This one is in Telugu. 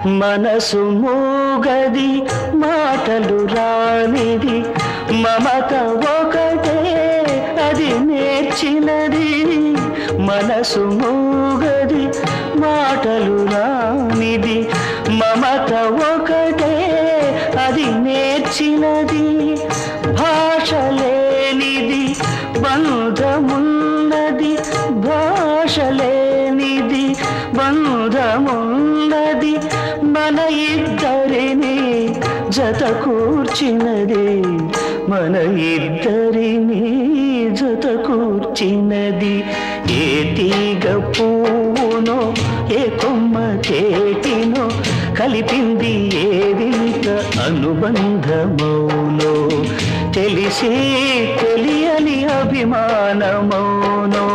మనసు మూగది మాటలు రానిది మమత ఒకటే అది నేర్చినది మనసు మూగది మాటలు రానిది మమత ఒకటే అది నేర్చినది భాష లేనిది బంధమున్నది భాష లేనిది బంధమున్నది మన ఇద్దరిని జత కూర్చినది మన ఇద్దరిని జత కూర్చినది ఏ తీగ పువ్వునో ఏ కొమ్మ చేటినో కలిపింది ఏ వింత అనుబంధమౌనో తెలిసి తెలియని అభిమానమౌనో